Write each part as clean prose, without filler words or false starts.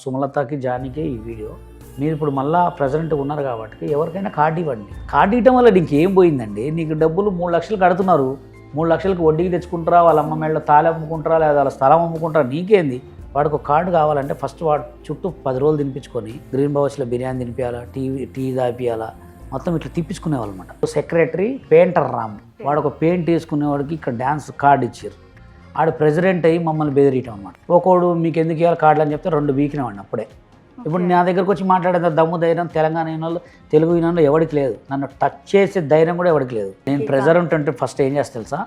సుమలతకి జానీకి ఈ వీడియో. మీరు ఇప్పుడు మళ్ళీ ప్రజెంట్ ఉన్నారు కాబట్టి ఎవరికైనా కార్డు ఇవ్వండి. కార్డు ఇవ్వడం వల్ల నీకు ఏం పోయిందండి? నీకు డబ్బులు 3 లక్షలు కడుతున్నారు, 3 లక్షలకు వడ్డీకి తెచ్చుకుంటారా, వాళ్ళ అమ్మ మేళ్ళ తాళి అమ్ముకుంటారా, లేదా వాళ్ళ స్థలం అమ్ముకుంటారా, నీకేంది? వాడికి ఒక కార్డు కావాలంటే ఫస్ట్ వాడు చుట్టూ 10 రోజులు తినిపించుకొని గ్రీన్ బౌస్లో బిర్యానీ తినిపించాలా, టీ తాపియాలా, మొత్తం ఇట్లా తిప్పించుకునేవాళ్ళు అనమాట. సెక్రటరీ పెయింటర్ రాము, వాడు ఒక పెయింట్ వేసుకునేవాడికి ఇక్కడ డ్యాన్స్ కార్డు ఇచ్చారు. ఆడు ప్రెసిడెంట్ అయ్యి మమ్మల్ని బెదిరియటం అనమాట. ఒకడు మీకు ఎందుకు ఇవ్వాలి కార్డులు అని చెప్తే 2 బీకినవాడిని అప్పుడే. ఇప్పుడు నా దగ్గరకు వచ్చి మాట్లాడేంత దమ్ము ధైర్యం తెలంగాణ వాళ్ళు తెలుగు వాళ్ళు ఎవరికి లేదు. నన్ను టచ్ చేసే ధైర్యం కూడా ఎవరికి లేదు. నేను ప్రెజర్ ఉంటుంటే ఫస్ట్ ఏం చేస్తా తెలుసా,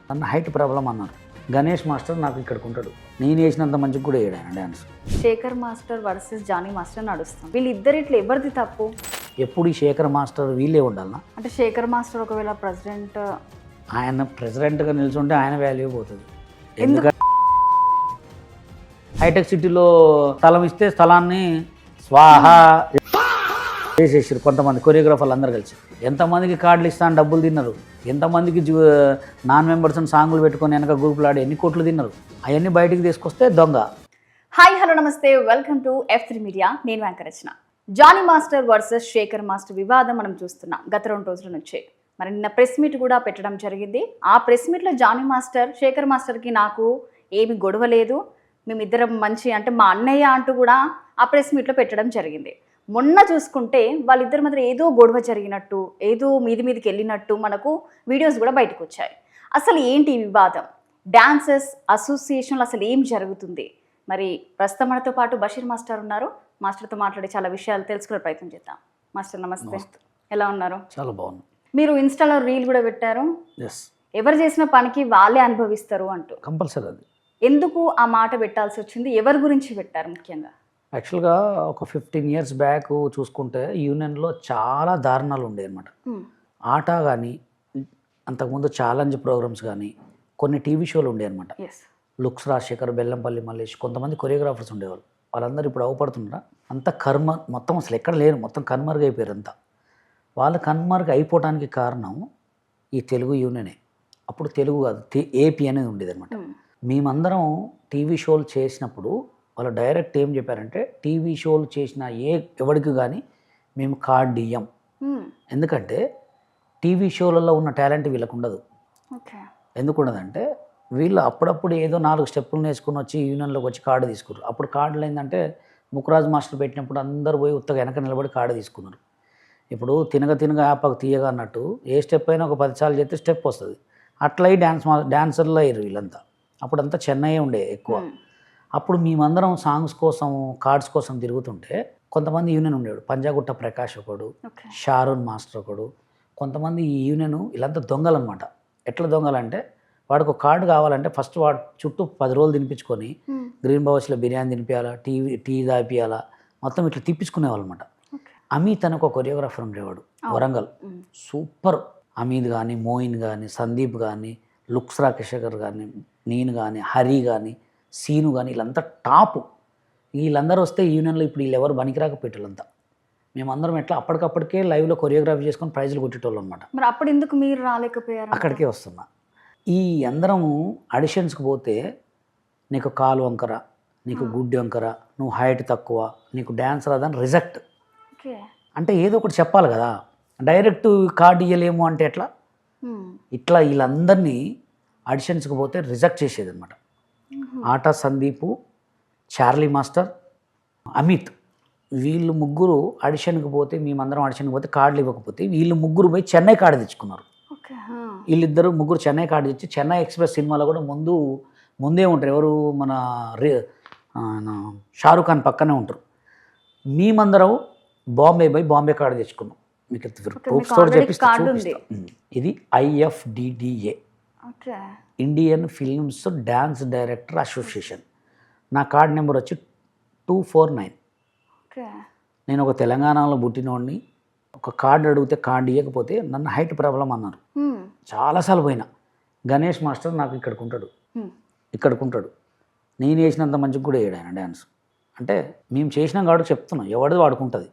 నన్ను హైట్ ప్రాబ్లం అన్నారు. గణేష్ మాస్టర్ నాకు ఇక్కడికి ఉంటాడు, నేను వేసినంత మంచిగా కూడా వేయడాను dance. Shekhar master versus Jani master నడుస్తాం. వీళ్ళిద్దరిట్లో ఎవరిది తప్పు? ఎప్పుడు ఈ శేఖర్ మాస్టర్ వీళ్ళే ఉండాలన్నా? అంటే శేఖర్ మాస్టర్ ఒకవేళ ప్రెసిడెంట్, ఆయన ప్రెసిడెంట్గా నిల్చుంటే ఆయన వాల్యూ పోతుంది. ఎందుకంటే హైటెక్ సిటీలో స్థలం ఇస్తే స్థలాన్ని స్వాహ చేసేసారు కొంతమంది కొరియోగ్రాఫర్లు అందరు కలిసి. ఎంతమందికి కార్డులు ఇస్తాను డబ్బులు తిన్నారు, ఎంతమందికి నాన్ మెంబర్స్ సాంగులు పెట్టుకొని వెనక గ్రూపులు ఆడి ఎన్ని కోట్లు తిన్నారు. అవన్నీ బయటికి తీసుకొస్తే దొంగ. Hi hello namaste, welcome to F3 media. నేను వెంకరచన. Jani master versus Shekhar master వివాదం మనం చూస్తున్నాం గత 2 రోజుల నుంచే. మరి నిన్న ప్రెస్ మీట్ కూడా పెట్టడం జరిగింది. ఆ ప్రెస్ మీట్లో జానీ మాస్టర్ శేఖర్ మాస్టర్కి నాకు ఏమి గొడవ లేదు, మేమిద్దరం మంచి అంటే మా అన్నయ్య అంటూ కూడా ఆ ప్రెస్ మీట్లో పెట్టడం జరిగింది. మొన్న చూసుకుంటే వాళ్ళిద్దరి మధ్య ఏదో గొడవ జరిగినట్టు, ఏదో మీదికి వెళ్ళినట్టు మనకు వీడియోస్ కూడా బయటకు వచ్చాయి. అసలు ఏంటి ఈ వివాదం? డాన్సర్స్ అసోసియేషన్లో అసలు ఏం జరుగుతుంది? మరి ప్రస్తుతం మనతో పాటు బషీర్ మాస్టర్ ఉన్నారు. మాస్టర్తో మాట్లాడి చాలా విషయాలు తెలుసుకునే ప్రయత్నం చేద్దాం. మాస్టర్ నమస్తే, ఎలా ఉన్నారు? చాలా బాగుంది. మీరు ఇన్స్టాలో రీల్ కూడా పెట్టారు, ఎస్, ఎవరు చేసిన పనికి వాళ్ళే అనుభవిస్తారు అంటూ. కంపల్సరీ. అది ఎందుకు ఆ మాట పెట్టాల్సి వచ్చింది? ఎవరి గురించి పెట్టారు ముఖ్యంగా? యాక్చువల్గా ఒక 15 years బ్యాక్ చూసుకుంటే యూనియన్లో చాలా దారుణాలు ఉండేవి అనమాట. ఆట కానీ, అంతకుముందు ఛాలెంజ్ ప్రోగ్రామ్స్ కానీ, కొన్ని టీవీ షోలు ఉండేవి అనమాట. లుక్స్ రాజశేఖర్, బెల్లంపల్లి మల్లేష్, కొంతమంది కొరియోగ్రాఫర్స్ ఉండేవాళ్ళు. వాళ్ళందరూ ఇప్పుడు అవపడుతున్నారా? అంత కర్మ మొత్తం అసలు ఎక్కడ లేరు, మొత్తం కన్మరుగు అయిపోయారు అంతా. వాళ్ళు కన్మరుగు అయిపోవడానికి కారణం ఈ తెలుగు యూనియనే. అప్పుడు తెలుగు కాదు, ఏపీ అనేది ఉండేది అనమాట. మేమందరం టీవీ షోలు చేసినప్పుడు వాళ్ళు డైరెక్ట్ ఏం చెప్పారంటే, టీవీ షోలు చేసిన ఎవరికి కానీ మేము కార్డు ఇయ్యం. ఎందుకంటే టీవీ షోలలో ఉన్న టాలెంట్ వీళ్ళకు ఉండదు. ఎందుకు ఉండదంటే, వీళ్ళు అప్పుడప్పుడు ఏదో 4 స్టెప్పులు నేర్చుకుని వచ్చి యూనియన్లోకి వచ్చి కార్డు తీసుకున్నారు. అప్పుడు కార్డులు ఏంటంటే, ముకురాజ్ మాస్టర్ పెట్టినప్పుడు అందరూ పోయి ఉత్తగా వెనక నిలబడి కార్డు తీసుకున్నారు. ఇప్పుడు తినగా ఆపకు తీయగా అన్నట్టు ఏ స్టెప్ అయినా ఒక 10 సార్లు చేస్తే స్టెప్ వస్తుంది. అట్లా డాన్సర్లు అయ్యారు వీళ్ళంతా. అప్పుడంతా చెన్నై ఉండే ఎక్కువ. అప్పుడు మేమందరం సాంగ్స్ కోసం, కార్డ్స్ కోసం తిరుగుతుంటే కొంతమంది యూనియన్ ఉండేవాడు. పంజాగుట్ట ప్రకాష్ ఒకడు, షారూన్ మాస్టర్ ఒకడు, కొంతమంది ఈ యూనియన్ వీళ్ళంతా దొంగలు అనమాట. ఎట్లా దొంగలంటే, వాడికి ఒక కార్డు కావాలంటే ఫస్ట్ వాడు చుట్టూ 10 రోజులు తినిపించుకొని గ్రీన్ బౌస్లో బిర్యానీ తినిపించాలా, టీ తాపియాలా, మొత్తం ఇట్లా తిప్పించుకునేవాళ్ళు అనమాట. అమిత్ అని ఒక కొరియోగ్రాఫర్ ఉండేవాడు, వరంగల్. సూపర్. అమిత్ కానీ, మోయిన్ కానీ, సందీప్ కానీ, లుక్స్ రాజశేఖర్ కానీ, నేను కానీ, హరి కానీ, సీను కానీ, వీళ్ళంతా టాపు. వీళ్ళందరూ వస్తే యూనియన్లో ఇప్పుడు వీళ్ళు ఎవరు పనికిరాక పెట్టాలంతా. మేమందరం ఎట్లా అప్పటికప్పటికే లైవ్లో కొరియోగ్రఫీ చేసుకొని ప్రైజులు కొట్టేటోళ్ళు అనమాట. మరి అప్పుడు ఎందుకు మీరు రాలేకపోయారు? అక్కడికే వస్తున్నా. ఈ అందరము ఆడిషన్స్కి పోతే నీకు కాలు వంకర, నీకు గుడ్డి వంకర, నువ్వు హైట్ తక్కువ, నీకు డ్యాన్స్ రాదని రిజెక్ట్. అంటే ఏదో ఒకటి చెప్పాలి కదా. డైరెక్ట్ కార్డు ఇవ్వలేము అంటే ఎట్లా? ఇట్లా వీళ్ళందరినీ ఆడిషన్స్కి పోతే రిజెక్ట్ చేసేది అనమాట. ఆటా సందీపు, చార్లీ మాస్టర్, అమిత్, వీళ్ళు ముగ్గురు ఆడిషన్కి పోతే, మేమందరం ఆడిషన్కి పోతే కార్డులు ఇవ్వకపోతే వీళ్ళు ముగ్గురు పోయి చెన్నై కార్డు తెచ్చుకున్నారు. వీళ్ళిద్దరు ముగ్గురు చెన్నై కార్డు తెచ్చి చెన్నై ఎక్స్ప్రెస్ సినిమాలో కూడా ముందే ఉంటారు. ఎవరు? మన షారూఖ్ ఖాన్ పక్కనే ఉంటారు. మేమందరం బాంబే కార్డు తెచ్చుకున్నాం. మీకు ప్రూఫ్ స్టోరీ చెప్పిస్తే, ఇది IFDDA, Indian films dance director association. నా కార్డ్ నెంబర్ వచ్చి 249. నేను ఒక తెలంగాణలో పుట్టినోడిని. ఒక కార్డు అడిగితే కార్డు ఇవ్వకపోతే నన్ను హైట్ ప్రాబ్లం అన్నారు. చాలాసార్లు పోయినా. గణేష్ మాస్టర్ నాకు ఇక్కడికి ఉంటాడు, నేను వేసినంత మంచిగా కూడా వేయడు ఆయన డ్యాన్స్. అంటే మేము చేసినాం కాబట్టి చెప్తున్నాం, ఎవరిది వాడుకుంటుంది.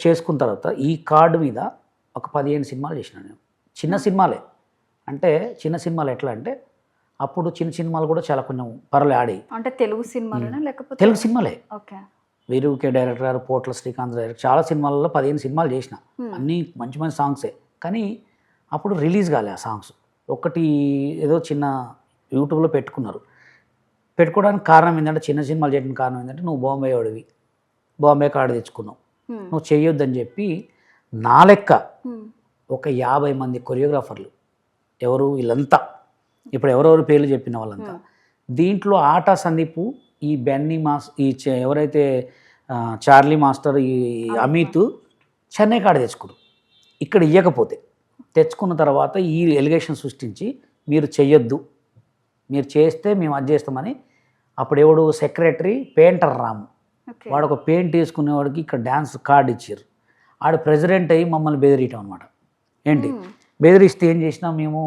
చేసుకున్న తర్వాత ఈ కార్డు మీద ఒక 15 సినిమాలు చేసినాను నేను. చిన్న సినిమాలే. అంటే చిన్న సినిమాలు ఎట్లా అంటే, అప్పుడు చిన్న సినిమాలు కూడా చాలా కొంచెం పర్లే ఆడాయి. అంటే తెలుగు సినిమాలోనా లేకపోతే తెలుగు సినిమాలే. ఓకే. వీరూకే డైరెక్టర్ గారు, పోట్ల శ్రీకాంత్ డైరెక్టర్, చాలా సినిమాలలో 15 సినిమాలు చేసిన. అన్నీ మంచి మంచి సాంగ్సే. కానీ అప్పుడు రిలీజ్ కాలే ఆ సాంగ్స్. ఒకటి ఏదో చిన్న యూట్యూబ్లో పెట్టుకున్నారు. పెట్టుకోవడానికి కారణం ఏంటంటే, చిన్న సినిమాలు చేయడానికి కారణం ఏంటంటే, నువ్వు బాంబే వాడివి, బాంబే కార్డు తెచ్చుకున్నావు, నువ్వు చేయొద్దని చెప్పి నా లెక్క ఒక 50 మంది కొరియోగ్రాఫర్లు, ఎవరు వీళ్ళంతా, ఇప్పుడు ఎవరెవరు పేర్లు చెప్పిన వాళ్ళంతా, దీంట్లో ఆటా సందీపు, ఈ బెన్నీ ఎవరైతే చార్లీ మాస్టర్, ఈ అమిత్ చెన్నై కాడ తెచ్చుకున్నారు. ఇక్కడ ఇవ్వకపోతే తెచ్చుకున్న తర్వాత ఈ ఎలిగేషన్ సృష్టించి మీరు చెయ్యొద్దు, మీరు చేస్తే మేము అది చేస్తామని. అప్పుడు ఎవడు సెక్రటరీ పెయింటర్ రాము, వాడు ఒక పెయింట్ వేసుకునేవాడికి ఇక్కడ డ్యాన్స్ కార్డు ఇచ్చారు. ఆడు ప్రెసిడెంట్ అయ్యి మమ్మల్ని బెదిరియటం అనమాట. ఏంటి బెదిరిస్తే ఏం చేసినా మేము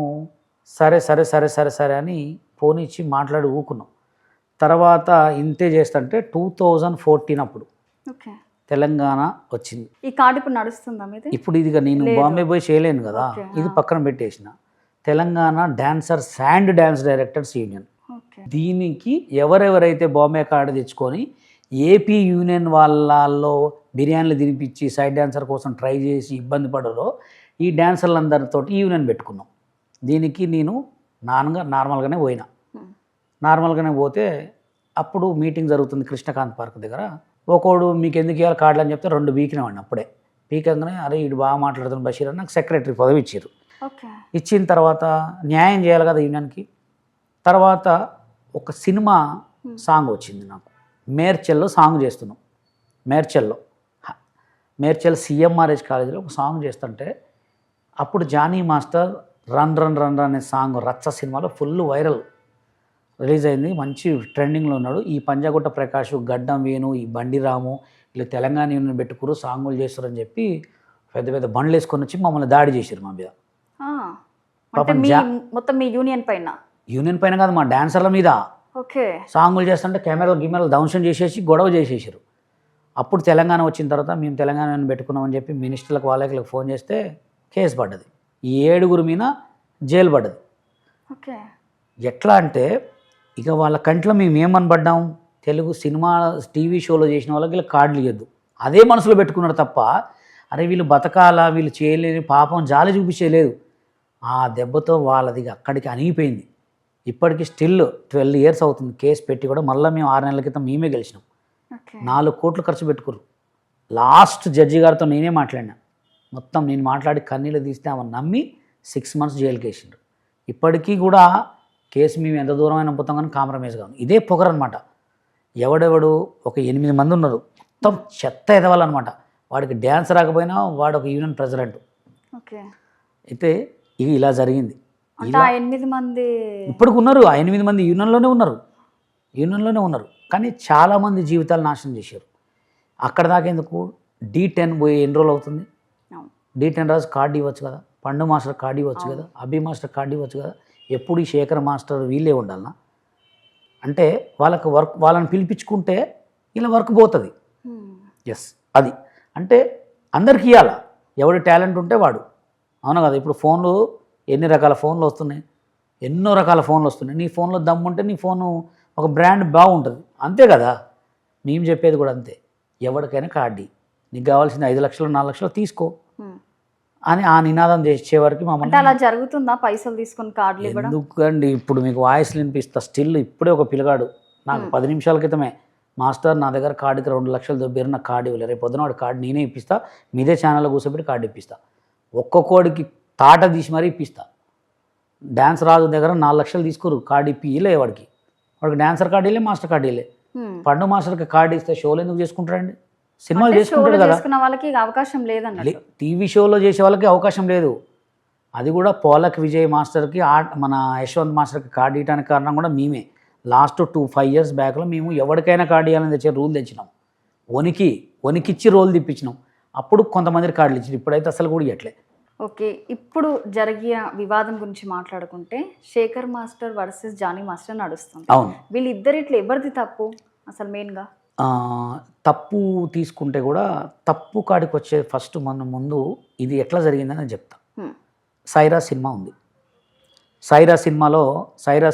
సరే సరే సరే సరే సరే అని ఫోన్ ఇచ్చి మాట్లాడి ఊకున్నాం. తర్వాత ఇంతే చేస్తుంటే 2014 అప్పుడు తెలంగాణ వచ్చింది. ఈ కార్డు ఇప్పుడు నడుస్తుందా మీది? ఇప్పుడు ఇది నేను బాంబే పోయి చేయలేను కదా, ఇది పక్కన పెట్టేసిన. Telangana dancers and dance directors union. దీనికి ఎవరెవరైతే బాంబే కార్డు తెచ్చుకొని ఏపీ యూనియన్ వాళ్ళల్లో బిర్యానీలు తినిపించి సైడ్ డాన్సర్ కోసం ట్రై చేసి ఇబ్బంది పడరో, ఈ డాన్సర్లందరితో యూనియన్ పెట్టుకున్నాం. దీనికి నేను నార్మల్గానే పోయినా. నార్మల్గానే పోతే అప్పుడు మీటింగ్ జరుగుతుంది కృష్ణకాంత్ పార్క్ దగ్గర. ఒకడు మీకు ఎందుకు ఇవ్వాలి కార్డులు అని చెప్తే 2 వీకినవాడిని. అప్పుడే పీకంగానే అరే ఇటు బాగా మాట్లాడుతున్న బషీర్ అని నాకు సెక్రటరీ పదవి ఇచ్చారు. ఇచ్చిన తర్వాత న్యాయం చేయాలి కదా యూనియన్కి. తర్వాత ఒక సినిమా సాంగ్ వచ్చింది నాకు, మేడ్చల్లో సాంగ్ చేస్తున్నాం. మేడ్చల్ సిఎంఆర్హెచ్ కాలేజీలో ఒక సాంగ్ చేస్తుంటే అప్పుడు Jani master run run run అనే సాంగ్ రచ్చ సినిమాలో ఫుల్ వైరల్ రిలీజ్ అయింది. మంచి ట్రెండింగ్లో ఉన్నాడు. ఈ పంజాగుట్ట ప్రకాష్, గడ్డం వేణు, ఈ బండిరాము వీళ్ళు తెలంగాణ యూనియన్ పెట్టుకురు, సాంగులు చేస్తారని చెప్పి పెద్ద పెద్ద బండ్లు వేసుకొని వచ్చి మమ్మల్ని దాడి చేశారు మా మీద. మొత్తం మీ యూనియన్ పైన కాదు, మా డాన్సర్ల మీద. సాంగులు చేస్తుంటే కెమెరాలు ధ్వంసం చేసేసి గొడవ చేసేసారు. అప్పుడు తెలంగాణ వచ్చిన తర్వాత మేము తెలంగాణ పెట్టుకున్నామని చెప్పి మినిస్టర్లకు వాళ్ళకి ఫోన్ చేస్తే కేసు పడ్డది. 7 మీద జైలు పడ్డది. ఎట్లా అంటే ఇక వాళ్ళ కంట్లో మేము ఏమనబడ్డాం, తెలుగు సినిమా టీవీ షోలో చేసిన వాళ్ళకి వీళ్ళు కార్డులు ఇవ్వద్దు అదే మనసులో పెట్టుకున్నారు తప్ప, అరే వీళ్ళు బతకాలా, వీళ్ళు చేయలేని పాపం జాలి చూపించలేదు. ఆ దెబ్బతో వాళ్ళది అక్కడికి అణిగిపోయింది. ఇప్పటికీ స్టిల్ 12 years అవుతుంది కేసు పెట్టి కూడా. మళ్ళీ మేము 6 నెలల క్రితం మేమే గెలిచినాం. 4 కోట్లు ఖర్చు పెట్టుకురు. లాస్ట్ జడ్జి గారితో నేనే మాట్లాడినా. మొత్తం నేను మాట్లాడి కన్నీళ్ళు తీస్తే ఆమె నమ్మి 6 months జైలుకి వేసిండ్రు. ఇప్పటికీ కూడా కేసు మేము ఎంత దూరమైన పోతాం కానీ కాంప్రమైజ్ కాదు. ఇదే పొగరనమాట. ఎవడెవడు ఒక 8 మంది ఉన్నారు, మొత్తం చెత్త ఎదవాలన్నమాట. వాడికి డ్యాన్స్ రాకపోయినా వాడు ఒక యూనియన్ ప్రెసిడెంట్. అయితే ఇది ఇలా జరిగింది. 8 మంది ఇప్పటికి ఉన్నారు. ఆ 8 మంది యూనియన్లోనే ఉన్నారు. కానీ చాలామంది జీవితాలు నాశనం చేశారు. అక్కడ దాకా ఎందుకు, D10 పోయి ఎన్ని రోజులు అవుతుంది? D10 రాజు కార్డు ఇవ్వచ్చు కదా, పండు మాస్టర్ కార్డు ఇవ్వచ్చు కదా, అభి మాస్టర్ కార్డు ఇవ్వచ్చు కదా. ఎప్పుడు ఈ శేఖర్ మాస్టర్ వీళ్ళే ఉండాలన్నా? అంటే వాళ్ళని పిలిపించుకుంటే ఇలా వర్క్ పోతుంది. ఎస్, అది అంటే అందరికి ఇవ్వాలా, ఎవడి టాలెంట్ ఉంటే వాడు. అవును కదా. ఇప్పుడు ఫోన్లు ఎన్ని రకాల ఫోన్లు వస్తున్నాయి, ఎన్నో రకాల ఫోన్లు వస్తున్నాయి. నీ ఫోన్లో దమ్ముంటే నీ ఫోను ఒక బ్రాండ్ బాగుంటుంది, అంతే కదా. మేము చెప్పేది కూడా అంతే. ఎవరికైనా కార్డు నీకు కావాల్సింది 5 లక్షలు 4 లక్షలు తీసుకో అని ఆ నినాదం చేసే వరకు మమ్మల్ని. అలా జరుగుతుందా? పైసలు తీసుకుని కార్డులు ఇవ్వడం ఎందుకండి? ఇప్పుడు మీకు వాయిస్ వినిపిస్తా. స్టిల్ ఇప్పుడే ఒక పిల్లగాడు నాకు 10 నిమిషాల క్రితమే, మాస్టర్ నా దగ్గర కార్డుకి 2 లక్షలు దొబ్బేరు, నాకు కార్డు ఇవ్వలేదు, రేపు పొద్దున వాడు కార్డు నేనే ఇప్పిస్తా, మీదే ఛానల్లో కూర్చోబెట్టి కార్డు ఇప్పిస్తా, ఒక్కొక్కడికి తాట తీసి మరీ ఇప్పిస్తా. డ్యాన్స్ రాజు దగ్గర 4 లక్షలు తీసుకోరు, కార్డు ఇప్పిలే వాడికి డ్యాన్సర్ కార్డు ఇవ్వలే, మాస్టర్ కార్డు ఇవ్వలే. పండు మాస్టర్కి కార్డు ఇస్తే షోలు ఎందుకు చేసుకుంటారండి? సినిమాలు చేసుకుంటాడు కదా. వాళ్ళకి అవకాశం లేదండి. టీవీ షోలో చేసే వాళ్ళకి అవకాశం లేదు. అది కూడా పోలక్ విజయ్ మాస్టర్కి, మన యశ్వంత్ మాస్టర్కి కార్డు ఇవ్వడానికి కారణం కూడా మేమే. లాస్ట్ 5 years బ్యాక్లో మేము ఎవరికైనా కార్డు ఇవ్వాలని తెచ్చే రూల్ తెచ్చినాం. వణికిచ్చి రోల్ తిప్పించినాం. అప్పుడు కొంతమంది కార్డులు ఇచ్చారు, ఇప్పుడైతే అసలు కూడా ఇవ్వట్లే. ఓకే, ఇప్పుడు జరిగిన వివాదం గురించి మాట్లాడుకుంటే Sekhar master versus Jani master నడుస్తుంది. అవును. వీళ్ళిద్దరిట్లో ఎవరిది తప్పు అసలు మెయిన్గా? తప్పు తీసుకుంటే కూడా తప్పు కాడికి వచ్చే ఫస్ట్ ముందు ఇది ఎట్లా జరిగిందని చెప్తా. సైరా సినిమా ఉంది. సైరా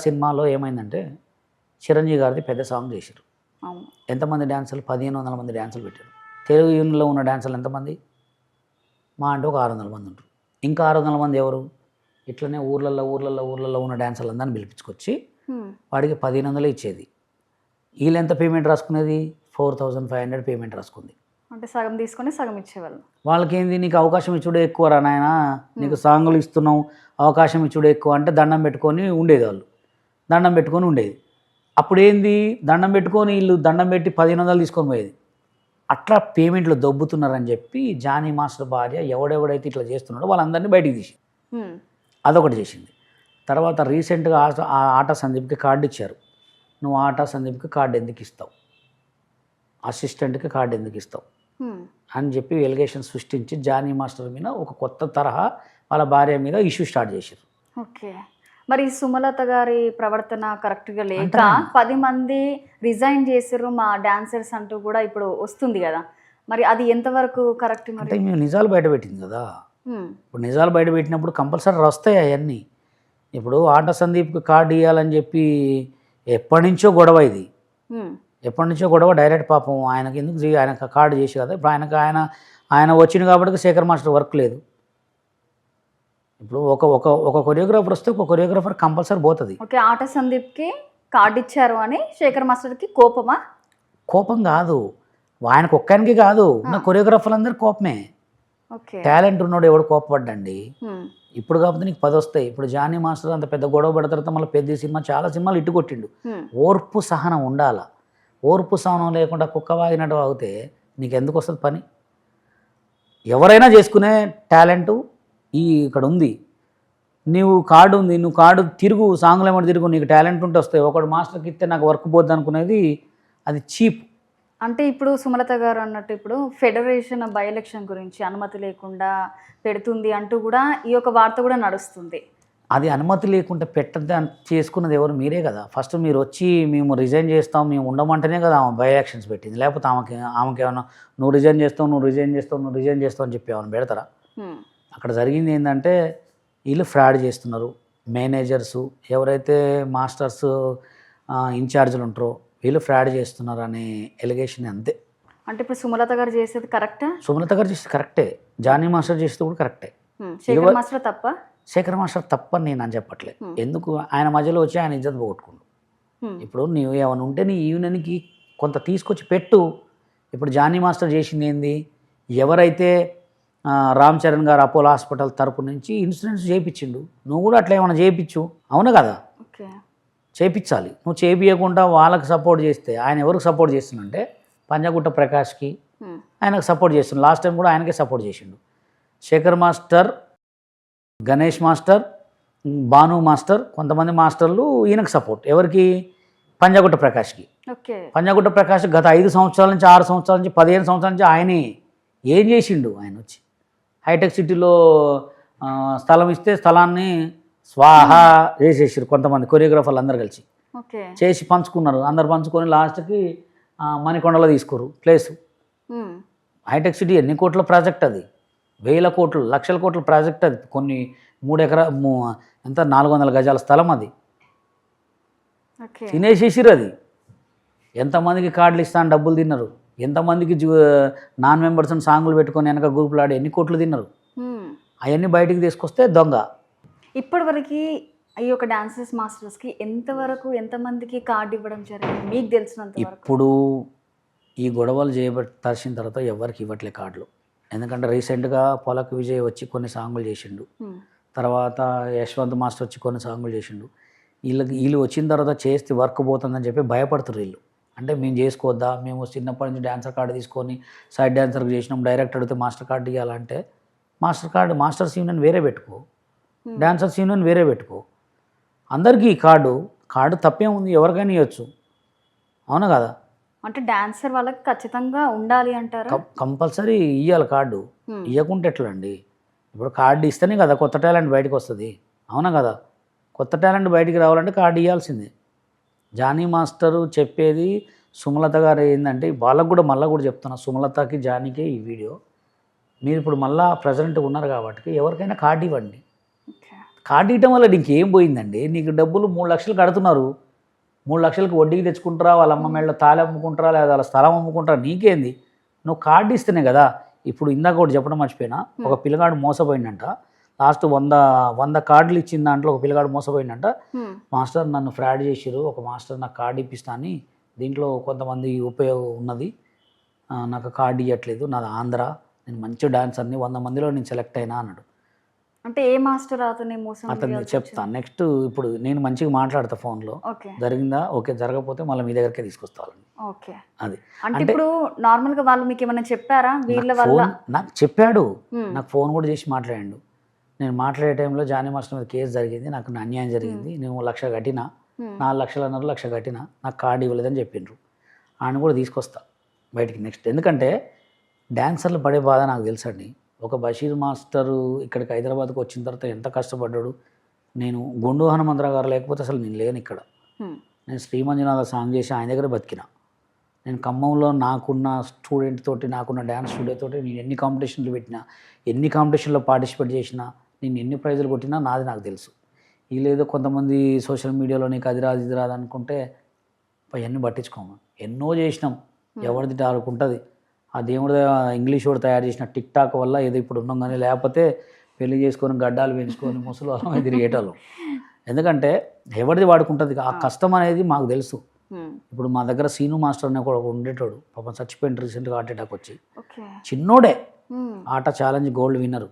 సినిమాలో ఏమైందంటే చిరంజీవి గారిది పెద్ద సాంగ్ చేశారు. అవును. ఎంతమంది డాన్సర్లు? 1500 మంది డాన్సర్లు పెట్టారు. తెలుగు యూనియన్లో ఉన్న డాన్సర్లు ఎంతమంది? మా అంటే ఒక 600 మంది ఉంటారు. ఇంకా 600 మంది ఎవరు? ఇట్లనే ఊర్లలో ఉన్న డాన్సర్లు అందరిని పిలిపించుకొచ్చి వాడికి 1500 ఇచ్చేది. వీళ్ళు ఎంత పేమెంట్ రాసుకునేది? 4500 పేమెంట్ రాసుకుంది. అంటే సగం తీసుకొని సగం ఇచ్చేవాళ్ళు. వాళ్ళకేంది, నీకు అవకాశం ఇచ్చుడే ఎక్కువ రా నాయన, నీకు సాంగులు ఇస్తున్నావు, అవకాశం ఇచ్చుడే ఎక్కువ అంటే దండం పెట్టుకొని ఉండేది. వాళ్ళు దండం పెట్టుకొని ఉండేది. అప్పుడు ఏంది, దండం పెట్టుకొని వీళ్ళు దండం పెట్టి 1500 తీసుకొని పోయేది. అట్లా పేమెంట్లు దొబ్బుతున్నారని చెప్పి జానీ మాస్టర్ భార్య ఎవడెవడైతే ఇట్లా చేస్తున్నాడో వాళ్ళందరినీ బయటికి తీసి అదొకటి చేసింది. తర్వాత రీసెంట్గా ఆటా సందీప్కి కార్డు ఇచ్చారు. నువ్వు ఆటా సందీప్కి కార్డు ఎందుకు ఇస్తావు, అసిస్టెంట్కి కార్డు ఎందుకు ఇస్తావు అని చెప్పి ఎలిగేషన్ సృష్టించి జానీ మాస్టర్ మీద ఒక కొత్త తరహా వాళ్ళ భార్య మీద ఇష్యూ స్టార్ట్ చేశారు. ఓకే. మరి సుమలత గారి ప్రవర్తన కరెక్ట్గా లేక 10 మంది రిజైన్ చేసారు మా డాన్సర్స్ అంటూ కూడా ఇప్పుడు వస్తుంది కదా, మరి అది ఎంతవరకు కరెక్ట్? అంటే మేము నిజాలు బయటపెట్టింది కదా. ఇప్పుడు నిజాలు బయటపెట్టినప్పుడు కంపల్సరీ వస్తాయి అవన్నీ. ఇప్పుడు ఆట సందీప్కి కార్డు ఇవ్వాలని చెప్పి ఎప్పటి నుంచో గొడవ ఇది. ఎప్పటి నుంచో గొడవ. డైరెక్ట్ పాపం ఆయనకి ఎందుకు ఆయన కార్డు చేసి కదా. ఇప్పుడు ఆయన వచ్చింది కాబట్టి శేఖర్ మాస్టర్ వర్క్ లేదు. ఇప్పుడు ఒక కొరియోగ్రాఫర్ వస్తే ఒక కొరియోగ్రాఫర్ కంపల్సరీ పోతుంది. ఓకే. ఆట సందీప్కి కార్డు ఇచ్చారు అని శేఖర్ మాస్టర్కి కోపమా? కోపం కాదు, ఆయనకు ఒక్కరికి కాదు, ఉన్న కొరియోగ్రాఫర్లు అందరు కోపమే. ఓకే. టాలెంట్ ఉన్నాడు ఎవడు కోపపడ్డండి. ఇప్పుడు కాకపోతే నీకు 10 వస్తాయి. ఇప్పుడు జానీ మాస్టర్ అంత పెద్ద గొడవ పడిన తర్వాత మళ్ళీ పెద్ద సినిమా చాలా సినిమాలు ఇట్టు కొట్టిండు. ఓర్పు సహనం ఉండాలా. ఓర్పు సహనం లేకుండా కుక్క వాగినట్టు వాగితే నీకు ఎందుకు వస్తుంది పని? ఎవరైనా చేసుకునే టాలెంటు ఇక్కడ ఉంది. నువ్వు కార్డు ఉంది, నువ్వు కార్డు తిరుగు, సాంగ్లు ఏమో తిరుగు, నీకు టాలెంట్ ఉంటే వస్తాయి. ఒకడు మాస్టర్కి ఇస్తే నాకు వర్క్ పోద్ది అనుకునేది అది చీప్. అంటే ఇప్పుడు సుమలత గారు అన్నట్టు ఇప్పుడు ఫెడరేషన్ బై ఎలక్షన్ గురించి అనుమతి లేకుండా పెడుతుంది అంటూ కూడా ఈ యొక్క వార్త కూడా నడుస్తుంది. అది అనుమతి లేకుండా పెట్టద్దు చేసుకున్నది ఎవరు? మీరే కదా. ఫస్ట్ మీరు వచ్చి మేము రిజైన్ చేస్తాం, మేము ఉండమంటేనే కదా ఆమె బై ఎలక్షన్స్ పెట్టింది. లేకపోతే ఆమెకి ఏమన్నా నువ్వు రిజైన్ చేస్తావు అని చెప్పి ఏమైనా పెడతారా? అక్కడ జరిగింది ఏంటంటే వీళ్ళు ఫ్రాడ్ చేస్తున్నారు. మేనేజర్సు ఎవరైతే మాస్టర్స్ ఇన్ఛార్జీలు ఉంటారో వీళ్ళు ఫ్రాడ్ చేస్తున్నారు అనే ఎలిగేషన్ అంతే. అంటే ఇప్పుడు సుమలత గారు చేసేది కరెక్టా? సుమలత గారు చేసేది కరెక్టే, జానీ మాస్టర్ చేసేది కూడా కరెక్టే. శేఖర్ మాస్టర్ తప్ప? శేఖర్ మాస్టర్ తప్పని నేను అని చెప్పట్లే. ఎందుకు ఆయన మధ్యలో వచ్చి ఆయన ఇజ్జత్ పోగొట్టుకుండు. ఇప్పుడు నీవు ఏమైనా ఉంటే నీ యూనియన్కి కొంత తీసుకొచ్చి పెట్టు. ఇప్పుడు జానీ మాస్టర్ చేసింది ఏంది, ఎవరైతే రామ్ చరణ్ గారు అపోలో హాస్పిటల్ తరపు నుంచి ఇన్సూరెన్స్ చేయించిండు, నువ్వు కూడా అట్లా ఏమైనా చేయించు. అవును కదా, చేయించాలి. నువ్వు చేయించకుండా వాళ్ళకి సపోర్ట్ చేస్తే ఆయన ఎవరికి సపోర్ట్ చేస్తుందంటే పంజాగుట్ట ప్రకాష్కి ఆయనకు సపోర్ట్ చేస్తుండు. లాస్ట్ టైం కూడా ఆయనకే సపోర్ట్ చేసిండు. Sekhar master, Ganesh master, Bhanu master, కొంతమంది మాస్టర్లు ఈయనకు సపోర్ట్. ఎవరికి? పంజాగుట్ట ప్రకాష్కి. పంజాగుట్ట ప్రకాష్ గత 5 సంవత్సరాల నుంచి 6 సంవత్సరాల నుంచి 15 సంవత్సరాల నుంచి ఆయనే ఏం చేసిండు? ఆయన వచ్చి హైటెక్ సిటీలో స్థలం ఇస్తే స్థలాన్ని స్వాహా చేసేసారు కొంతమంది కొరియోగ్రాఫర్లు అందరు కలిసి చేసి పంచుకున్నారు. అందరు పంచుకొని లాస్ట్కి మణికొండలో తీసుకోరు ప్లేసు. హైటెక్ సిటీ ఎన్ని కోట్ల ప్రాజెక్ట్ అది, 1000 కోట్లు, లక్షల కోట్ల ప్రాజెక్ట్ అది. కొన్ని 3 ఎకరా ఎంత 400 గజాల స్థలం అది తినేసేసిరు. అది ఎంతమందికి కార్డులు ఇస్తాను డబ్బులు తిన్నారు, ఎంతమందికి నాన్ మెంబర్స్ సాంగులు పెట్టుకొని వెనక గ్రూపులు ఆడి ఎన్ని కోట్లు తిన్నారు. అవన్నీ బయటికి తీసుకొస్తే దొంగ. ఇప్పటివరకు ఈ యొక్క డాన్సర్స్ మాస్టర్స్కి ఎంతమందికి కార్డు ఇవ్వడం జరిగింది మీకు తెలిసినంత? ఇప్పుడు ఈ గొడవలు తరిచిన తర్వాత ఎవరికి ఇవ్వట్లే కార్డులు. ఎందుకంటే రీసెంట్గా పొలక్ విజయ్ వచ్చి కొన్ని సాంగులు చేసిండు, తర్వాత యశ్వంత్ మాస్టర్ వచ్చి కొన్ని సాంగులు చేసిండు. వీళ్ళు వచ్చిన తర్వాత చేస్తే వర్క్ పోతుందని చెప్పి భయపడుతున్నారు వీళ్ళు. అంటే మేము చేసుకోవద్దా, మేము చిన్నప్పటి నుంచి డాన్సర్ కార్డు తీసుకొని సైడ్ డాన్సర్కి చేసినాం, డైరెక్ట్ అడిగితే మాస్టర్ కార్డు ఇవ్వాలంటే మాస్టర్స్ యూనియన్ వేరే పెట్టుకో, డాన్సర్స్ యూనియన్ వేరే పెట్టుకో. అందరికీ కార్డు తప్పే ఉంది, ఎవరికైనా ఇవ్వచ్చు. అవునా కదా? అంటే డాన్సర్ వాళ్ళకి ఖచ్చితంగా ఉండాలి అంటారు. కంపల్సరీ ఇవ్వాలి కార్డు. ఇవ్వకుంటే ఎట్లా అండి? ఇప్పుడు కార్డు ఇస్తేనే కదా కొత్త టాలెంట్ బయటకు వస్తుంది. అవునా కదా? కొత్త టాలెంట్ బయటికి రావాలంటే కార్డు ఇవ్వాల్సిందే. జానీ మాస్టరు చెప్పేది సుమలత గారు ఏంటంటే వాళ్ళకు కూడా మళ్ళీ కూడా చెప్తున్నా, సుమలతకి జానీకి ఈ వీడియో మీరు ఇప్పుడు మళ్ళీ ప్రెసిడెంట్ ఉన్నారు కాబట్టి ఎవరికైనా కార్డు ఇవ్వండి. కార్డు ఇవ్వడం వల్ల నీకు ఏం పోయిందండి? నీకు డబ్బులు 3 లక్షలు కడుతున్నారు, 3 లక్షలకు వడ్డీకి తెచ్చుకుంటారా, వాళ్ళ అమ్మ మెళ్ళలో తాళి అమ్ముకుంటారా, లేదా వాళ్ళ స్థలం అమ్ముకుంటారా, నీకేంది? నువ్వు కార్డు ఇస్తేనే కదా. ఇప్పుడు ఇందాక ఒకటి చెప్పడం మర్చిపోయినా, ఒక పిల్లగాడు మోసపోయిందంట. లాస్ట్ 100 కార్డులు ఇచ్చిన దాంట్లో ఒక పిల్లగాడు మోసపోయిందంట. మాస్టర్ నన్ను ఫ్రాడ్ చేసిరు, ఒక మాస్టర్ నాకు కార్డు ఇప్పిస్తా అని, దీంట్లో కొంతమంది ఉపయోగం ఉన్నది, నాకు కార్డు ఇవ్వట్లేదు, నాది ఆంధ్ర, నేను మంచి డాన్సర్ని, 100 మందిలో నేను సెలెక్ట్ అయినా అన్నాడు. అంటే ఏ మాస్టర్ అతని మోసం అతన్ని చెప్తా నెక్స్ట్. ఇప్పుడు నేను మంచిగా మాట్లాడతా ఫోన్లో, జరిగిందా ఓకే, జరగకపోతే మళ్ళీ మీ దగ్గరకే తీసుకొస్తాను. ఓకే, అది అంటే ఇప్పుడు నార్మల్ గా వాళ్ళు మీకు ఏమైనా చెప్పారా వీళ్ళ వల్ల? నాకు చెప్పాడు, నాకు ఫోన్ కూడా చేసి మాట్లాడాడు. నేను మాట్లాడే టైంలో జానీ మాస్టర్ మీద కేసు జరిగింది, నాకు అన్యాయం జరిగింది, నేను 1 లక్ష కట్టినా, 4 లక్షలన్నర లక్ష కట్టినా, నాకు కార్డు ఇవ్వలేదని చెప్పిండ్రు. ఆయన కూడా తీసుకొస్తా బయటికి నెక్స్ట్. ఎందుకంటే డాన్సర్లు పడే బాధ నాకు తెలుసండి. ఒక బషీర్ మాస్టరు ఇక్కడికి హైదరాబాద్కి వచ్చిన తర్వాత ఎంత కష్టపడ్డాడు. నేను గుండు హనుమంతరావు గారు లేకపోతే అసలు నేను లేను ఇక్కడ. నేను శ్రీమంజునాథ సాంగ్ చేసి ఆయన దగ్గర బతికిన. నేను ఖమ్మంలో నాకున్న స్టూడెంట్ తోటి, నాకున్న డ్యాన్స్ స్టూడియో తోటి నేను ఎన్ని కాంపిటీషన్లు పెట్టినా, ఎన్ని కాంపిటీషన్లో పార్టిసిపేట్ చేసినా, నేను ఎన్ని ప్రైజులు కొట్టినా నాది నాకు తెలుసు. వీళ్ళేదో కొంతమంది సోషల్ మీడియాలో నీకు అది రాదు ఇది రాదు అనుకుంటే అవన్నీ పట్టించుకోము. ఎన్నో చేసినాం, ఎవరిది ఆడుకుంటుంది. ఆ దేవుడు ఇంగ్లీష్ వాడు తయారు చేసిన టిక్ టాక్ వల్ల ఏదో ఇప్పుడు ఉన్నాం, కానీ లేకపోతే పెళ్లి చేసుకొని గడ్డాలు పెంచుకొని ముసలు వాళ్ళమే తిరిగేటోళ్ళం. ఎందుకంటే ఎవరిది వాడుకుంటుంది, ఆ కష్టం అనేది మాకు తెలుసు. ఇప్పుడు మా దగ్గర సీను మాస్టర్ అనే కూడా ఉండేటోడు, పాపం చచ్చిపోయింది రీసెంట్గా హార్ట్ అటాక్ వచ్చి. చిన్నోడే, ఆట ఛాలెంజ్ గోల్డ్ విన్నరు.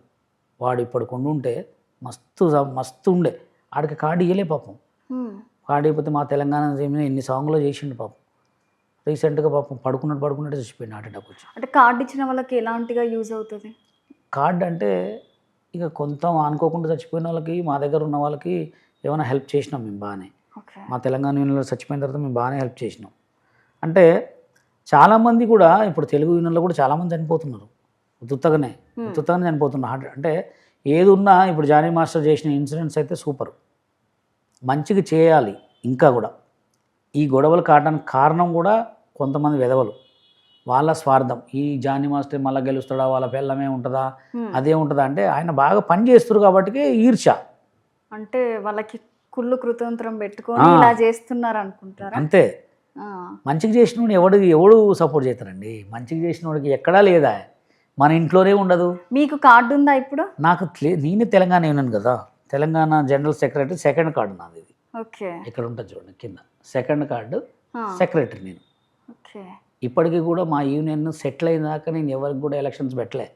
వాడు ఇప్పుడు కొండుంటే మస్తు ఉండే. ఆడికి కార్డు ఇవ్వలే పాపం. కార్డు అయిపోతే మా తెలంగాణ ఎన్ని సాంగ్లో చేసిండు పాపం. రీసెంట్గా పాపం పడుకున్నట్టు చచ్చిపోయింది హార్ట్ అటాక్ వచ్చి. అంటే కార్డు ఇచ్చిన వాళ్ళకి ఎలాంటిగా యూజ్ అవుతుంది? కార్డు అంటే ఇక కొంత అనుకోకుండా చచ్చిపోయిన వాళ్ళకి, మా దగ్గర ఉన్న వాళ్ళకి ఏమైనా హెల్ప్ చేసినాం మేము బాగానే. మా తెలంగాణ యూనియన్లో చచ్చిపోయిన తర్వాత మేము బాగానే హెల్ప్ చేసినాం. అంటే చాలామంది కూడా ఇప్పుడు తెలుగు యూనియన్లో కూడా చాలామంది చనిపోతున్నారు, ఉత్తుత్తగానే చనిపోతున్నారు. అంటే ఏది ఉన్నా ఇప్పుడు జానీ మాస్టర్ చేసిన ఇన్సిడెంట్స్ అయితే సూపర్, మంచిగా చేయాలి. ఇంకా కూడా ఈ గొడవలు కావడానికి కారణం కూడా కొంతమంది వెధవలు, వాళ్ళ స్వార్థం. ఈ జానీ మాస్టర్ మళ్ళీ గెలుస్తాడా, వాళ్ళ పిల్లమే ఉంటుందా, అదే ఉంటుందా అంటే ఆయన బాగా పని చేస్తారు కాబట్టి ఈర్ష. అంటే వాళ్ళకి కుళ్ళు కృతంత్రం పెట్టుకొని ఇలా చేస్తున్నారు అనుకుంటారా? అంతే. మంచిగా చేసిన ఎవడు సపోర్ట్ చేస్తారండి? మంచిగా చేసిన వాడికి ఎక్కడా లేదా, మన ఇంట్లోనే ఉండదు. మీకు కార్డు ఉందా ఇప్పుడు? నాకు నేనే తెలంగాణ యూనియన్ కదా, Telangana general secretary, second card నాది. ఇది ఓకే, ఇక్కడ ఉంటుంది చూడండి కింద, సెకండ్ కార్డు సెక్రటరీ నేను. ఓకే, ఇప్పటికీ కూడా మా యూనియన్ సెటిల్ అయినాక నేను ఎవరికి కూడా ఎలక్షన్స్ పెట్టలే.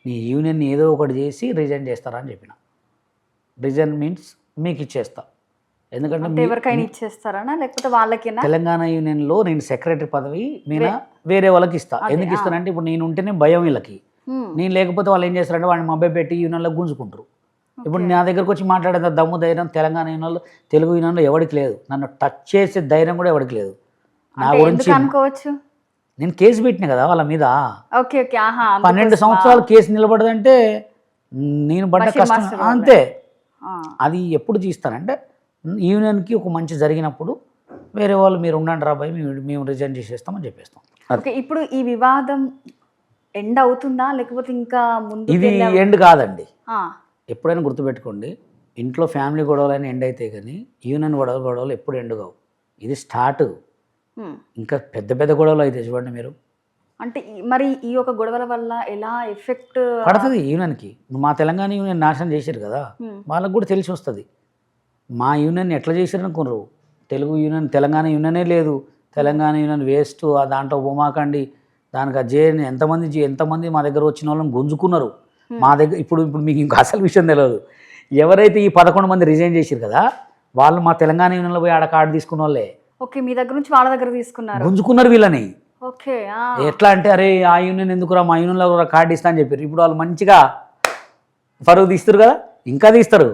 నీ యూనియన్ ఏదో ఒకటి చేసి రిజైన్ చేస్తారా అని చెప్పిన. రిజైన్ మీన్స్ మీకు ఇచ్చేస్తా. ఎందుకంటే ఎవరికైనా ఇచ్చేస్తారా లేకపోతే వాళ్ళకేనా? తెలంగాణ యూనియన్లో నేను సెక్రటరీ పదవి నేను వేరే వాళ్ళకి ఇస్తా. ఎందుకు ఇస్తానంటే ఇప్పుడు నేను ఉంటేనే భయం వీళ్ళకి, నేను లేకపోతే వాళ్ళు ఏం చేస్తారంటే వాడిని మభ్య పెట్టి యూనియన్లో గుంజుకుంటారు. ఇప్పుడు నా దగ్గరకు వచ్చి మాట్లాడేంత దమ్ము ధైర్యం తెలంగాణ యూనియన్లో, తెలుగు యూనియన్లో ఎవరికి లేదు. నన్ను టచ్ చేసే ధైర్యం కూడా ఎవరికి లేదు. నా గురించి అనుకోవచ్చు. నేను కేసు పెట్టినా కదా వాళ్ళ మీద. 12 సంవత్సరాలు కేసు నిలబడదంటే నేను పడ్డ కష్టం అంతే. అది ఎప్పుడు తీస్తానంటే యూనియన్కి ఒక మంచి జరిగినప్పుడు వేరే వాళ్ళు మీరు ఉండండి రాబాయి, మేము రిజైన్ చేసేస్తామని చెప్పేస్తాం. ఓకే, ఇప్పుడు ఈ వివాదం ఎండ్ అవుతుందా లేకపోతే ఇంకా ముందు? ఇది ఎండ్ కాదండి. ఎప్పుడైనా గుర్తుపెట్టుకోండి, ఇంట్లో ఫ్యామిలీ గొడవలైనా ఎండ్ అయితే కానీ యూనియన్ గొడవలు ఎప్పుడు ఎండ్ కావు. ఇది స్టార్ట్. ఇంకా పెద్ద పెద్ద గొడవలు అయితే చూడండి మీరు. అంటే మరి ఈ యొక్క గొడవల వల్ల ఎలా ఎఫెక్ట్ పడుతుంది యూనియన్కి? మా తెలంగాణ యూనియన్ నాశనం చేశారు కదా, వాళ్ళకు కూడా తెలిసి వస్తుంది. మా యూనియన్ ఎట్లా చేశారు అనుకున్నారు? తెలుగు యూనియన్, తెలంగాణ యూనియనే లేదు. తెలంగాణ యూనియన్ వేస్ట్, దాంట్లో బొమాకండి, దానికి జేఎన్ ఎంతమంది మా దగ్గర వచ్చిన వాళ్ళని గుంజుకున్నారు. మా దగ్గర ఇప్పుడు మీకు ఇంకా అసలు విషయం తెలియదు. ఎవరైతే ఈ 11 మంది రిజైన్ చేశారు కదా, వాళ్ళు మా తెలంగాణ యూనియన్లో పోయి ఆడ కార్డు తీసుకున్న వాళ్ళే. ఓకే, మీ దగ్గర నుంచి వాళ్ళ దగ్గర తీసుకున్నారు, గుంజుకున్నారు వీళ్ళని. ఓకే, ఎట్లా అంటే అరే ఆ యూనియన్ ఎందుకురా, మా యూనియన్లో కార్డు ఇస్తా అని చెప్పారు. ఇప్పుడు వాళ్ళు మంచిగా పరువు తీస్తారు కదా, ఇంకా తీస్తారు.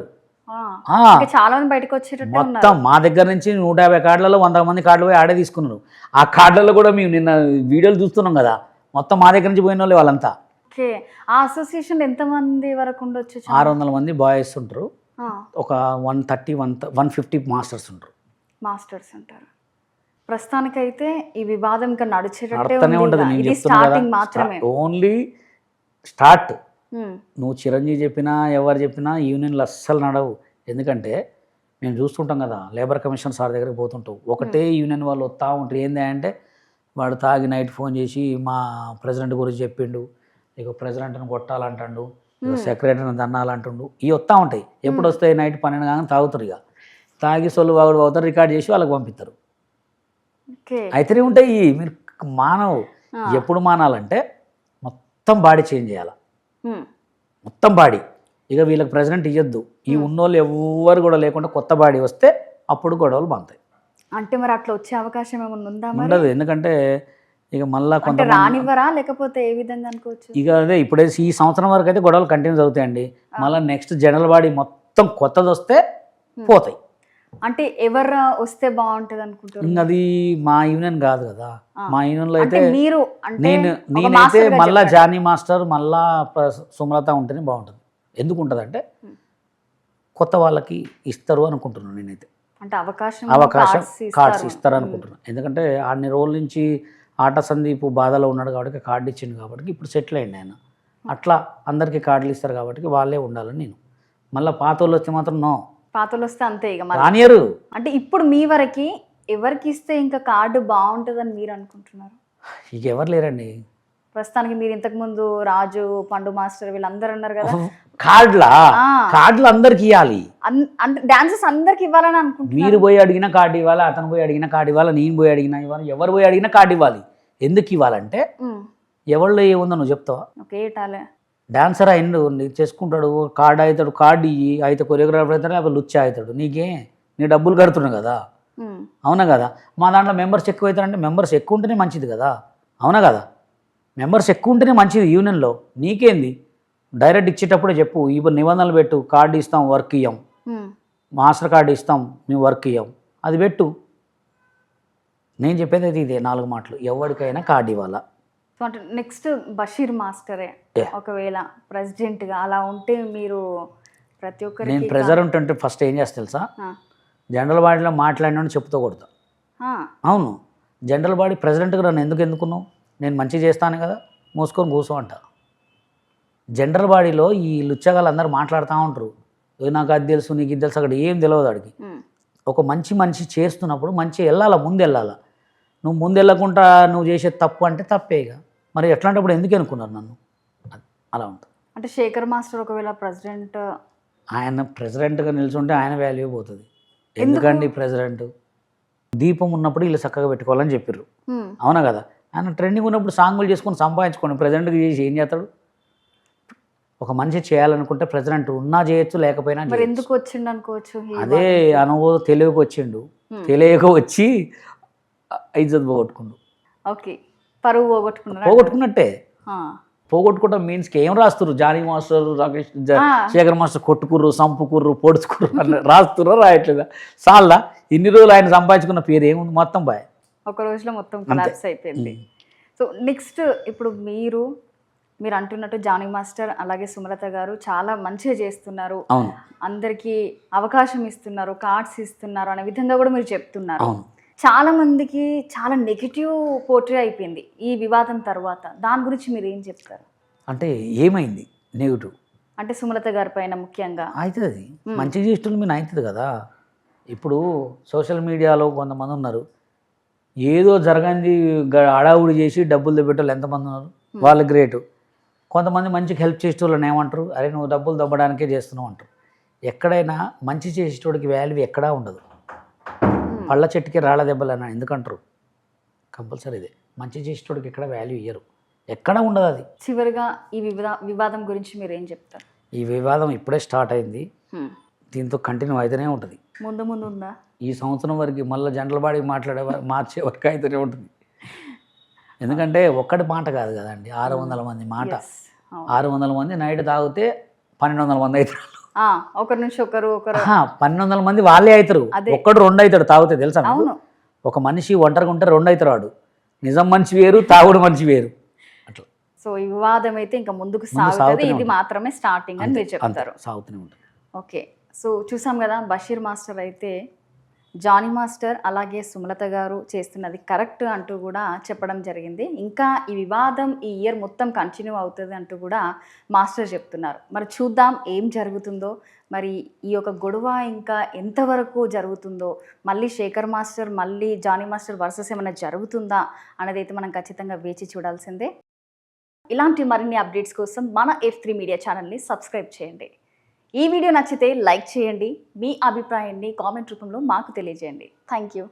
చాలా మంది బయటకు వచ్చేటట్టు మొత్తం మా దగ్గర నుంచి 150 కార్డులలో 100 మంది కార్డులు పోయి ఆడే తీసుకున్నారు. ఆ కార్డులలో కూడా మేము నిన్న వీడియోలు చూస్తున్నాం కదా, మొత్తం మా దగ్గర నుంచి పోయిన వాళ్ళు వాళ్ళంతా. ఓకే, ఆ అసోసియేషన్ ఎంతమంది వరకు ఉండొచ్చు? 600 మంది బాయ్స్ ఉంటారు, ఒక 150 మాస్టర్స్ ఉంటారు. ప్రస్తుతానికైతే ఈ వివాదం ఇంకా నడిచేటట్టే ఉంటుంది. ఇది స్టార్టింగ్ మాత్రమే, ఓన్లీ స్టార్ట్. నువ్వు చిరంజీవి చెప్పినా ఎవరు చెప్పినా యూనియన్లు అస్సలు నడవు. ఎందుకంటే మేము చూస్తుంటాం కదా, లేబర్ కమిషన్ సార్ దగ్గరికి పోతుంటాం, ఒకటే యూనియన్ వాళ్ళు వస్తూ ఉంటారు. ఏంది అంటే వాడు తాగి నైట్ ఫోన్ చేసి మా ప్రెసిడెంట్ గురించి చెప్పిండు, ఇక ప్రెసిడెంట్ని కొట్టాలంటాడు, ఇక సెక్రటరీని దన్నాలంటుండు, ఇవి వస్తూ ఉంటాయి. ఎప్పుడు వస్తాయి? నైట్ 12 కానీ తాగుతారు. ఇక తాగి సొల్లు వాగుడు అవుతారు, రికార్డ్ చేసి వాళ్ళకి పంపిస్తారు. అయితేనే ఉంటాయి. మీరు మానవు ఎప్పుడు మానాలంటే మొత్తం బాడీ చేంజ్ చేయాలి, మొత్తం బాడీ. ఇక వీళ్ళకి ప్రెసిడెంట్ ఇవ్వద్దు, ఈ ఉన్నోళ్ళు ఎవ్వరు కూడా లేకుండా కొత్త బాడీ వస్తే అప్పుడు గొడవలు బాగుతాయి. అంటే మరి అట్లా వచ్చే అవకాశం ఏమైనా ఉందా? ఉండదు, ఎందుకంటే ఇక మళ్ళీ కొంత రానివ్వరా, లేకపోతే ఏ విధంగా అనుకోవచ్చు? ఇక అదే ఇప్పుడే ఈ సంవత్సరం వరకు అయితే గొడవలు కంటిన్యూస్ అవుతాయండి. మళ్ళీ నెక్స్ట్ జనరల్ బాడీ మొత్తం కొత్తది వస్తే పోతాయి. అంటే ఎవరు వస్తే బాగుంటది అనుకుంటారు? అది మా యూనియన్ కాదు కదా, మా యూనియన్లో అయితే మీరు నేనైతే మళ్ళా జానీ మాస్టర్ మళ్ళా సుమలత ఉంటేనే బాగుంటుంది. ఎందుకు ఉంటుంది అంటే కొత్త వాళ్ళకి ఇస్తారు అనుకుంటున్నాను నేనైతే. అంటే అవకాశం కార్డ్స్ ఇస్తారు అనుకుంటున్నాను. ఎందుకంటే అన్ని రోజుల నుంచి ఆట సందీప్ బాధలో ఉన్నాడు కాబట్టి కార్డు ఇచ్చిండు కాబట్టి ఇప్పుడు సెటిల్ అయ్యింది ఆయన. అట్లా అందరికీ కార్డులు ఇస్తారు కాబట్టి వాళ్ళే ఉండాలని నేను. మళ్ళీ పాత వాళ్ళు వస్తే మాత్రం నో, పాతలు వస్తే అంతే ఇక రానియరు. అంటే ఇప్పుడు మీ వరకు ఎవరికి ఇస్తే ఇంకా కార్డు బాగుంటుందని మీరు అనుకుంటున్నారు? ఇక ఎవరు లేరండి ప్రస్తుతానికి. మీరు ఇంతకు ముందు రాజు, పండు మాస్టర్ వీళ్ళందరూ అన్నారు కదా, కార్డులు అందరికి ఇవ్వాలి, అంటే డాన్సెస్ అందరికి ఇవ్వాలని అనుకుంటున్నారు. మీరు పోయి అడిగిన కార్డు ఇవ్వాలి, అతను పోయి అడిగిన కార్డు ఇవ్వాలి, నేను పోయి అడిగినా ఇవ్వాలి, ఎవరు పోయి అడిగిన కార్డు ఇవ్వాలి. ఎందుకు ఇవ్వాలంటే ఎవరిలో ఏముందో నువ్వు చెప్తావా? డాన్సర్ అయిండు చేసుకుంటాడు, కార్డు అవుతాడు, కార్డు ఇయ్యి అయితే కొరియోగ్రాఫర్ అవుతాడు, లేకపోతే లుచ్చ అవుతాడు. నీ డబ్బులు కడుతున్నావు కదా, అవునా కదా. మా దాంట్లో మెంబర్స్ ఎక్కువ అవుతారంటే మెంబర్స్ ఎక్కువ ఉంటేనే మంచిది కదా, అవునా కదా. మెంబర్స్ ఎక్కువ ఉంటేనే మంచిది యూనియన్లో. నీకేంది, డైరెక్ట్ ఇచ్చేటప్పుడే చెప్పు, ఇప్పుడు నిబంధనలు పెట్టు, కార్డు ఇస్తాం వర్క్ ఇయ్యం, మాస్టర్ కార్డు ఇస్తాం మేము వర్క్ ఇయ్యం, అది పెట్టు. నేను చెప్పేది అయితే ఇదే 4 మాటలు, ఎవరికైనా కార్డు ఇవ్వాలా. సో అంటే నెక్స్ట్ బషీర్ మాస్టరే ఒకవేళ ప్రెసిడెంట్గా అలా ఉంటే మీరు ప్రతి ఒక్కరికి. నేను ప్రెసిడెంట్ అంటే ఫస్ట్ ఏం చేస్తా తెలుసా, జనరల్ బాడీలో మాట్లాడినా చెప్తూ కొడతా. అవును, జనరల్ బాడీ ప్రెసిడెంట్గా నన్ను ఎందుకు ఎన్నుకున్నావు, నేను మంచి చేస్తాను కదా, మూసుకొని కూర్చో అంట. జనరల్ బాడీలో ఈ లుచ్చగాళ్ళు అందరూ మాట్లాడుతూ ఉంటారు, నాకు అది తెలుసు నీకు ఇది తెలుసు, అక్కడ ఏం తెలియదు అడిగి. ఒక మంచి చేస్తున్నప్పుడు మంచి వెళ్ళాలా, ముందు వెళ్ళాలా. నువ్వు ముందు వెళ్ళకుండా నువ్వు చేసేది తప్పు అంటే తప్పే. ఇక మరి ఎట్లాంటప్పుడు ఎందుకు అనుకున్నారు నన్ను, అలా ఉంటుంది. అంటే శేఖర్ మాస్టర్ ఒకవేళ ప్రెసిడెంట్, ఆయన ప్రెసిడెంట్గా నిల్చుంటే ఆయన వాల్యూ పోతుంది. ఎందుకండి ప్రెసిడెంట్ దీపం ఉన్నప్పుడు వీళ్ళు చక్కగా పెట్టుకోవాలని చెప్పారు, అవునా కదా. ఆయన ట్రెండింగ్ ఉన్నప్పుడు సాంగులు చేసుకొని సంపాదించుకోండి, ప్రెసిడెంట్గా చేసి ఏం చేస్తాడు. ఒక మనిషి చేయాలనుకుంటే ప్రెసిడెంట్ ఉన్నా చేయొచ్చు, లేకపోయినా ఎందుకు వచ్చిండు అనుకోవచ్చు. అదే అనుభవం తెలియక వచ్చిండు, తెలియక వచ్చి ఇజ్జత్ పోగొట్టుకుండు. ఓకే, పరువు పోగొట్టుకున్నట్టే. పోగొట్టుకోవడం మీన్స్కి ఏం రాస్తున్నారు, జానీ మాస్టర్, రాకేష్, శేఖర్ మాస్టర్ కొట్టుకుర్రు, సంపుకుర్రు, పొడుచుకుర్రు అని రాస్తున్నారు, రాయట్లేదా? చాలా ఇన్ని రోజులు ఆయన సంపాదించుకున్న పేరు ఏముంది, మొత్తం బాయ్ ఒక రోజులో మొత్తం కొలాప్స్ అయిపోయింది. సో నెక్స్ట్ ఇప్పుడు మీరు అంటున్నట్టు జానీ మాస్టర్ అలాగే సుమలత గారు చాలా మంచిగా చేస్తున్నారు, అందరికీ అవకాశం ఇస్తున్నారు, కార్డ్స్ ఇస్తున్నారు అనే విధంగా కూడా మీరు చెప్తున్నారు. చాలా మందికి చాలా నెగిటివ్ పోర్ట్రే అయిపోయింది ఈ వివాదం తర్వాత. దాని గురించి మీరు ఏం చెప్తారు? అంటే ఏమైంది నెగిటివ్ అంటే సుమలత గారి పైన ముఖ్యంగా అవుతుంది, మంచి చేష్టలు మీరు అవుతుంది కదా. ఇప్పుడు సోషల్ మీడియాలో కొంతమంది ఉన్నారు, ఏదో జరగంది హడావుడి చేసి డబ్బులు దెబ్బేటోళ్ళు ఎంతమంది ఉన్నారు, వాళ్ళు గ్రేటు. కొంతమంది మంచికి హెల్ప్ చేసేటోళ్ళని ఏమంటారు, అరే నువ్వు డబ్బులు దబ్బడానికే చేస్తున్నావు అంటారు. ఎక్కడైనా మంచి చేసేటోడికి వాల్యూ ఎక్కడా ఉండదు, పళ్ళ చెట్టుకి రాళ్ళ దెబ్బలు అని ఎందుకంటారు. కంపల్సరీ ఇదే, మంచి చేసేటోడికి ఎక్కడ వాల్యూ ఇయ్యరు, ఎక్కడ ఉండదు అది. చివరిగా ఈ వివాదం గురించి మీరు ఏం చెప్తారు? ఈ వివాదం ఇప్పుడే స్టార్ట్ అయింది, దీంతో కంటిన్యూ అయితేనే ఉంటుంది. ముందు ఉందా? ఈ సంవత్సరం వరకు మళ్ళీ జనరల్ బాడీ మార్చే వరకు అయితేనే ఉంటుంది. ఎందుకంటే ఒక్కటి మాట కాదు కదండి, 600 మంది మాట. 600 మంది నైట్ తాగితే 1200 మంది అవుతారు. ఒకరి నుంచి ఒకరు 1200 మంది వాళ్ళే అవుతారు, ఒక్కడు 2 అవుతాడు తాగితే, తెలుసా? ఒక మనిషి ఒంటరిగా ఉంటే 2 అవుతారు. వాడు నిజం మనిషి వేరు, తాగుడు మనిషి వేరు, అట్లా. సో ఈ వివాదం అయితే ఇంకా ముందుకు సాగుతుంది, ఇది మాత్రమే స్టార్టింగ్ అని మీరు చెప్తారు. సాగుతూనే ఉంటుంది. ఓకే, సో చూసాం కదా, బషీర్ మాస్టర్ అయితే జానీ మాస్టర్ అలాగే సుమలత గారు చేస్తున్నది కరెక్ట్ అంటూ కూడా చెప్పడం జరిగింది. ఇంకా ఈ వివాదం ఈ ఇయర్ మొత్తం కంటిన్యూ అవుతుంది అంటూ కూడా మాస్టర్ చెప్తున్నారు. మరి చూద్దాం ఏం జరుగుతుందో, మరి ఈ యొక్క గొడవ ఇంకా ఎంతవరకు జరుగుతుందో, మళ్ళీ శేఖర్ మాస్టర్ మళ్ళీ జానీ మాస్టర్ వర్సెస్ ఏమైనా జరుగుతుందా అనేది అయితే మనం ఖచ్చితంగా వేచి చూడాల్సిందే. ఇలాంటి మరిన్ని అప్డేట్స్ కోసం మన F3 మీడియా ఛానల్ని సబ్స్క్రైబ్ చేయండి. ఈ వీడియో నచ్చితే లైక్ చేయండి. మీ అభిప్రాయాన్ని కామెంట్ రూపంలో మాకు తెలియజేయండి. Thank you.